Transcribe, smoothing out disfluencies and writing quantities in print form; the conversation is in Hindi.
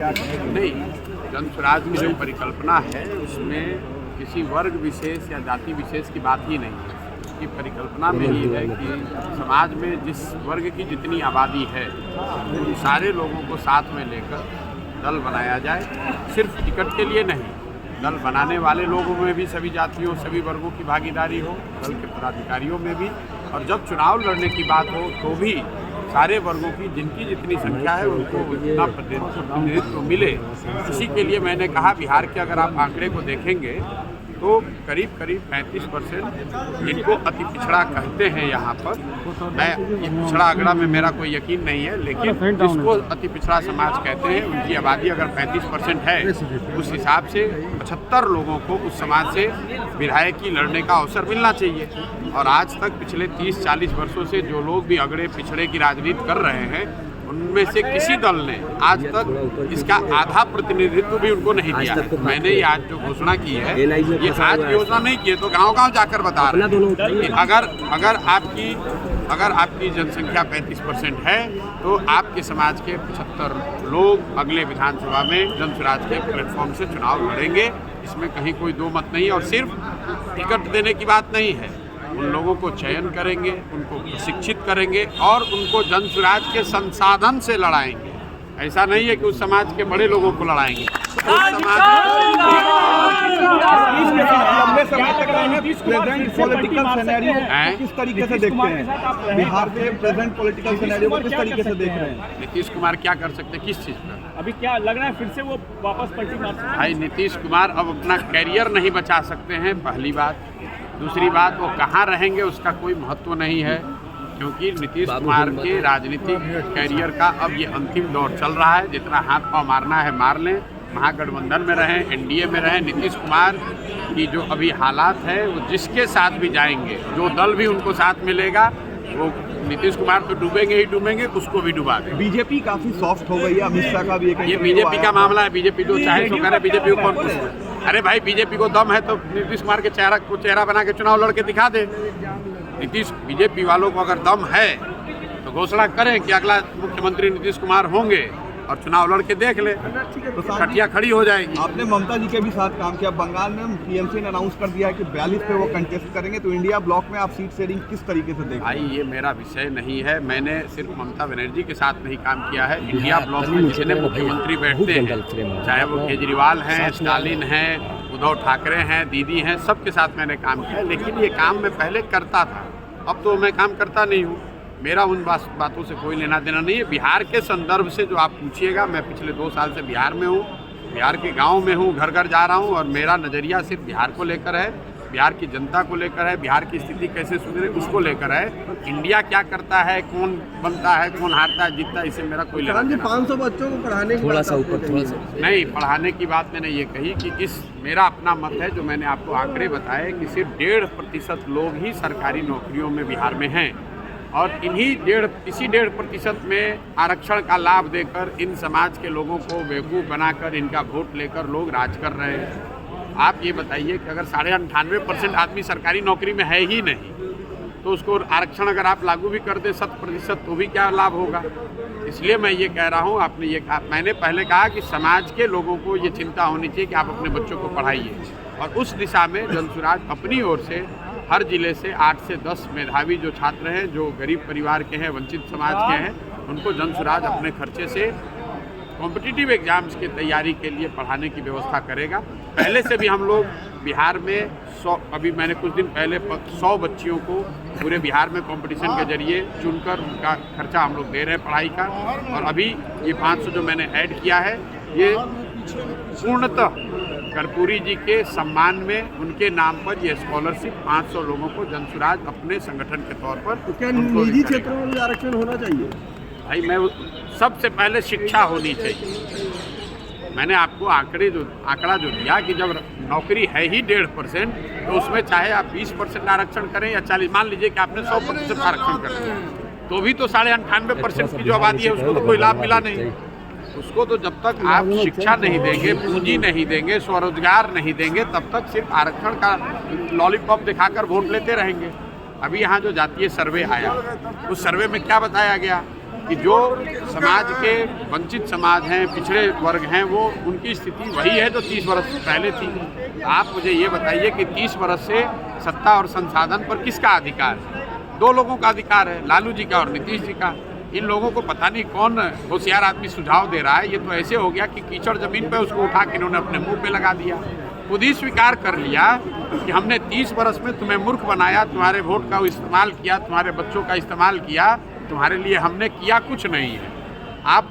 नहीं, जन स्वराज की जो परिकल्पना है उसमें किसी वर्ग विशेष या जाति विशेष की बात ही नहीं है। इसकी परिकल्पना में ही है कि समाज में जिस वर्ग की जितनी आबादी है उन सारे लोगों को साथ में लेकर दल बनाया जाए। सिर्फ टिकट के लिए नहीं, दल बनाने वाले लोगों में भी सभी जातियों सभी वर्गों की भागीदारी हो, दल के पदाधिकारियों में भी, और जब चुनाव लड़ने की बात हो तो भी सारे वर्गों की जिनकी जितनी संख्या है उनको उतना प्रतिनिधित्व मिले। इसी के लिए मैंने कहा बिहार के अगर आप आंकड़े को देखेंगे तो करीब 35% जिनको अति पिछड़ा कहते हैं यहाँ पर, मैं ये पिछड़ा आंकड़ा में मेरा कोई यकीन नहीं है, लेकिन जिसको अति पिछड़ा समाज कहते हैं उनकी आबादी अगर 35% है, उस हिसाब से 75 लोगों को उस समाज से विधायकी लड़ने का अवसर मिलना चाहिए। और आज तक पिछले 30-40 वर्षों से जो लोग भी अगड़े पिछड़े की राजनीति कर रहे हैं उनमें से किसी दल ने आज तक इसका आधा प्रतिनिधित्व भी उनको नहीं दिया है। मैंने ये आज जो घोषणा की है, ये आज घोषणा नहीं की है तो गांव-गांव जाकर बता रहे हैं कि अगर आपकी जनसंख्या 35% है तो आपके समाज के 75 लोग अगले विधानसभा में जन स्वराज के प्लेटफॉर्म से चुनाव लड़ेंगे। इसमें कहीं कोई दो मत नहीं। और सिर्फ टिकट देने की बात नहीं है, उन लोगों को चयन करेंगे, उनको प्रशिक्षित करेंगे और उनको जन स्वराज के संसाधन से लड़ाएंगे। ऐसा नहीं है कि उस समाज के बड़े लोगों को लड़ाएंगे। लंबे समय तक प्रेजेंट पॉलिटिकल सिनेरियो किस तरीके से देखते हैं? बिहार के प्रेजेंट पॉलिटिकल सिनेरियो को किस तरीके से देख रहे हैं? नीतीश कुमार क्या कर सकते हैं, किस चीज़ पर? अभी क्या लग रहा है फिर से वो वापस पलटी मार सकते हैं? भाई नीतीश कुमार अब अपना कैरियर नहीं बचा सकते हैं, पहली बात। दूसरी बात, वो कहाँ रहेंगे उसका कोई महत्व नहीं है, क्योंकि नीतीश कुमार के राजनीतिक कैरियर का अब ये अंतिम दौर चल रहा है। जितना हाथ पांव मारना है मार लें, महागठबंधन में रहें, एनडीए में रहें। नीतीश कुमार की जो अभी हालात है वो जिसके साथ भी जाएंगे, जो दल भी उनको साथ मिलेगा, वो नीतीश कुमार तो डूबेंगे ही डूबेंगे, उसको भी डुबा देंगे। बीजेपी काफी सॉफ्ट हो गई है, अमित शाह का भी ये बीजेपी का मामला है। बीजेपी जो चाहे सो करे, बीजेपी को कौन? अरे भाई, बीजेपी को दम है तो नीतीश कुमार के चेहरा बना के चुनाव लड़ के दिखा दे। बीजेपी वालों को अगर दम है तो घोषणा करें कि अगला मुख्यमंत्री नीतीश कुमार होंगे और चुनाव लड़ के देख ले, तो खटिया खड़ी हो जाएगी। आपने ममता जी के भी साथ काम किया। बंगाल में टीएमसी ने अनाउंस कर दिया है कि 42 पे वो कंटेस्ट करेंगे, तो इंडिया ब्लॉक में आप सीट शेयरिंग किस तरीके से देखें? भाई ये मेरा विषय नहीं है। मैंने सिर्फ ममता बनर्जी के साथ नहीं काम किया है। इंडिया ब्लॉक में जितने मुख्यमंत्री बैठते हैं, चाहे वो केजरीवाल हैं, स्टालिन हैं, उद्धव ठाकरे हैं, दीदी हैं, सबके साथ मैंने काम किया। लेकिन ये काम मैं पहले करता था, अब तो मैं काम करता नहीं हूँ। मेरा उन बातों से कोई लेना देना नहीं है। बिहार के संदर्भ से जो आप पूछिएगा, मैं पिछले 2 साल से बिहार में हूँ, बिहार के गांव में हूँ, घर घर जा रहा हूँ, और मेरा नज़रिया सिर्फ बिहार को लेकर है, बिहार की जनता को लेकर है, बिहार की स्थिति कैसे सुधरे उसको लेकर है। इंडिया क्या करता है, कौन बनता है, कौन हारता है, जीतता है, इससे मेरा कोई लेना देना। 500 बच्चों को पढ़ाने की थोड़ा सा ऊपर नहीं, पढ़ाने की बात मैंने ये कही कि मेरा अपना मत है, जो मैंने आपको आंकड़े बताए कि सिर्फ 1.5% लोग ही सरकारी नौकरियों में बिहार में हैं, और इसी 1.5% में आरक्षण का लाभ देकर इन समाज के लोगों को बेवकूफ़ बनाकर इनका वोट लेकर लोग राज कर रहे हैं। आप ये बताइए कि अगर 98.5% आदमी सरकारी नौकरी में है ही नहीं, तो उसको आरक्षण अगर आप लागू भी कर दें 100%, तो भी क्या लाभ होगा? इसलिए मैं ये कह रहा हूँ, आपने ये कहा, मैंने पहले कहा कि समाज के लोगों को ये चिंता होनी चाहिए कि आप अपने बच्चों को पढ़ाइए, और उस दिशा में जन स्वराज अपनी ओर से हर जिले से 8 से 10 मेधावी जो छात्र हैं, जो गरीब परिवार के हैं, वंचित समाज के हैं, उनको जन स्वराज अपने खर्चे से कॉम्पिटिटिव एग्जाम्स की तैयारी के लिए पढ़ाने की व्यवस्था करेगा। पहले से भी हम लोग बिहार में अभी मैंने कुछ दिन पहले 100 बच्चियों को पूरे बिहार में कंपटीशन के जरिए चुनकर उनका खर्चा हम लोग दे रहे हैं पढ़ाई का। और अभी ये 500 जो मैंने ऐड किया है, ये पूर्णतः कर्पूरी जी के सम्मान में उनके नाम पर ये स्कॉलरशिप 500 लोगों को जन स्वराज अपने संगठन के तौर पर। तो क्या निजी क्षेत्रों में भी आरक्षण होना चाहिए? भाई मैं सबसे पहले शिक्षा होनी चाहिए। मैंने आपको आंकड़ा जो दिया कि जब नौकरी है ही 1.5%, तो उसमें चाहे आप 20% आरक्षण करें या 40, मान लीजिए कि आपने 100% आरक्षण कर दिया, तो भी तो 98.5% की जो आबादी है उसको तो कोई लाभ मिला नहीं। उसको तो जब तक आप शिक्षा नहीं देंगे, पूंजी नहीं देंगे, स्वरोजगार नहीं देंगे, तब तक सिर्फ आरक्षण का लॉलीपॉप दिखाकर वोट लेते रहेंगे। अभी यहाँ जो जातीय सर्वे आया, उस सर्वे में क्या बताया गया कि जो समाज के वंचित समाज हैं, पिछड़े वर्ग हैं, वो उनकी स्थिति वही है जो 30 वर्ष पहले थी। आप मुझे ये बताइए कि 30 वर्ष से सत्ता और संसाधन पर किसका अधिकार है? 2 लोगों का अधिकार है, लालू जी का और नीतीश जी का। इन लोगों को पता नहीं कौन होशियार आदमी सुझाव दे रहा है। ये तो ऐसे हो गया कि कीचड़ जमीन पे उसको उठा के इन्होंने अपने मुंह पे लगा दिया। खुद ही स्वीकार कर लिया कि हमने 30 वर्ष में तुम्हें मूर्ख बनाया, तुम्हारे वोट का इस्तेमाल किया, तुम्हारे बच्चों का इस्तेमाल किया, तुम्हारे लिए हमने किया कुछ नहीं है। आप